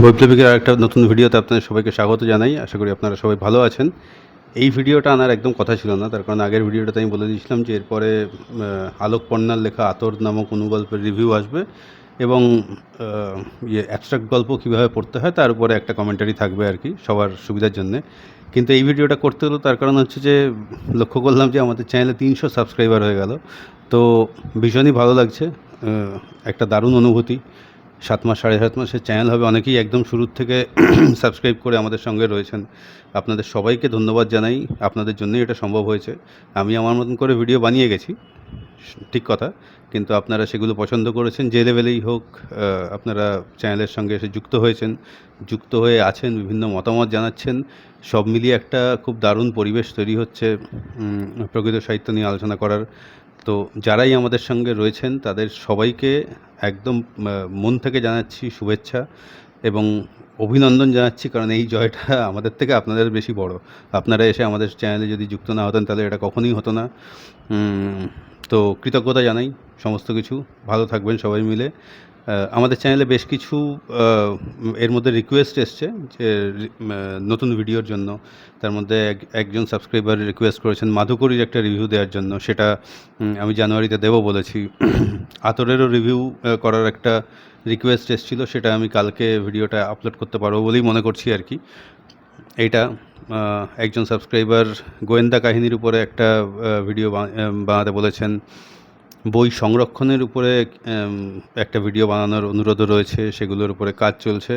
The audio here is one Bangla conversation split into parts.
বৈপ্লবিকের আরেকটা নতুন ভিডিওতে আপনাদের সবাইকে স্বাগত জানাই। আশা করি আপনারা সবাই ভালো আছেন। এই ভিডিওটা আনার একদম কথা ছিল না, তার কারণ আগের ভিডিওটাতে আমি বলে দিয়েছিলাম যে এরপরে আলোক পন্নার লেখা আতর নামক অনুগল্পের রিভিউ আসবে এবং অ্যাবস্ট্রাক্ট গল্প কীভাবে পড়তে হয় তার উপরে একটা কমেন্টারি থাকবে আর কি, সবার সুবিধার জন্যে। কিন্তু এই ভিডিওটা করতে হলো তার কারণ হচ্ছে যে লক্ষ্য করলাম যে আমাদের চ্যানেলে 300 সাবস্ক্রাইবার হয়ে গেল। তো ভীষণই ভালো লাগছে, একটা দারুণ অনুভূতি। 7 মাস 7.5 মাসের চ্যানেল হবে, অনেকেই একদম শুরুর থেকে সাবস্ক্রাইব করে আমাদের সঙ্গে রয়েছেন। আপনাদের সবাইকে ধন্যবাদ জানাই, আপনাদের জন্যই এটা সম্ভব হয়েছে। আমি আমার মতন করে ভিডিও বানিয়ে গেছি, ঠিক কথা, কিন্তু আপনারা সেগুলো পছন্দ করেছেন। যে লেভেলেই হোক আপনারা চ্যানেলের সঙ্গে এসে যুক্ত হয়েছেন, যুক্ত হয়ে আছেন, বিভিন্ন মতামত জানাচ্ছেন। সব মিলিয়ে একটা খুব দারুণ পরিবেশ তৈরি হচ্ছে প্রকৃত সাহিত্য নিয়ে আলোচনা করার। তো যারাই আমাদের সঙ্গে রয়েছেন তাদের সবাইকে একদম মন থেকে জানাচ্ছি শুভেচ্ছা এবং অভিনন্দন জানাচ্ছি, কারণ এই জয়টা আমাদের থেকে আপনাদের বেশি বড়। আপনারা এসে আমাদের চ্যানেলে যদি যুক্ত না হতেন তাহলে এটা কখনোই হতো না। তো কৃতজ্ঞতা জানাই সমস্ত কিছু। ভালো থাকবেন সবাই মিলে। আমাদের চ্যানেলে বেশ কিছু এর মধ্যে রিকোয়েস্ট এসছে যে নতুন ভিডিওর জন্য। তার মধ্যে একজন সাবস্ক্রাইবার রিকোয়েস্ট করেছেন মাধুকরীর একটা রিভিউ দেওয়ার জন্য, সেটা আমি জানুয়ারিতে দেবো বলেছি। আতরেরও রিভিউ করার একটা রিকোয়েস্ট এসেছিলো, সেটা আমি কালকে ভিডিওটা আপলোড করতে পারবো বলেই মনে করছি আর কি। এইটা একজন সাবস্ক্রাইবার গোয়েন্দা কাহিনীর উপরে একটা ভিডিও বানাতে বলেছেন। বই সংরক্ষণের উপরে একটা ভিডিও বানানোর অনুরোধও রয়েছে, সেগুলোর উপরে কাজ চলছে।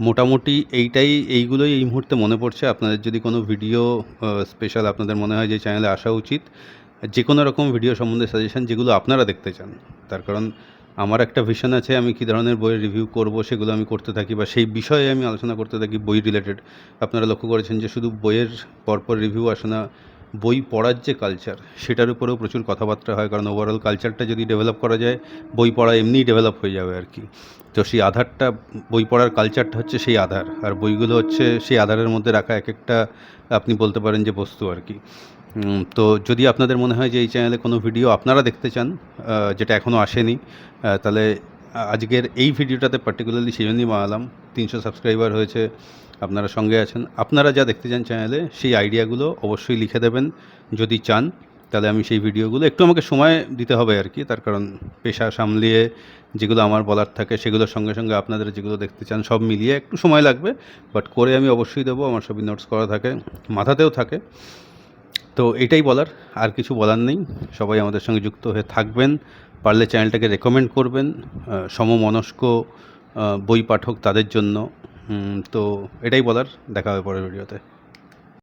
মোটামুটি এইগুলোই এই মুহূর্তে মনে পড়ছে। আপনাদের যদি কোনো ভিডিও স্পেশাল আপনাদের মনে হয় যে চ্যানেলে আসা উচিত, যে কোনো রকম ভিডিও সম্বন্ধে সাজেশান যেগুলো আপনারা দেখতে চান, তার কারণ আমার একটা ভিশন আছে আমি কী ধরনের বইয়ের রিভিউ করব সেগুলো আমি করতে থাকি, বা সেই বিষয়ে আমি আলোচনা করতে থাকি বই রিলেটেড। আপনারা লক্ষ্য করেছেন যে শুধু বইয়ের পরপর রিভিউ আসে না, বই পড়ার যে কালচার সেটার উপরেও প্রচুর কথাবার্তা হয়, কারণ ওভারঅল কালচারটা যদি ডেভেলপ করা যায় বই পড়া এমনিই ডেভেলপ হয়ে যাবে আর কি। তো সেই আধারটা, বই পড়ার কালচারটা হচ্ছে সেই আধার, আর বইগুলো হচ্ছে সেই আধারের মধ্যে রাখা এক একটা আপনি বলতে পারেন যে বস্তু আর কি। তো যদি আপনাদের মনে হয় যে এই চ্যানেলে কোনো ভিডিও আপনারা দেখতে চান যেটা এখনও আসেনি, তাহলে আজকের এই ভিডিওটাতে পার্টিকুলারলি সেই জন্যই বানালাম। 300 সাবস্ক্রাইবার হয়েছে, আপনারা সঙ্গে আছেন। আপনারা যা দেখতে চান চ্যানেলে সেই আইডিয়াগুলো অবশ্যই লিখে দেবেন যদি চান, তাহলে আমি সেই ভিডিওগুলো, একটু আমাকে সময় দিতে হবে আর কি, তার কারণ পেশা সামলিয়ে যেগুলো আমার বলার থাকে সেগুলোর সঙ্গে সঙ্গে আপনাদের যেগুলো দেখতে চান সব মিলিয়ে একটু সময় লাগবে, বাট করে আমি অবশ্যই দেবো। আমার সবই নোটস করা থাকে, মাথাতেও থাকে। তো এটাই বলার, আর কিছু বলার নেই। সবাই আমাদের সঙ্গে যুক্ত হয়ে থাকবেন, পারলে চ্যানেলটাকে রেকমেন্ড করবেন সমমনস্ক বই পাঠক তাদের জন্য। তো এটাই বলার, দেখা হবে পরের ভিডিওতে।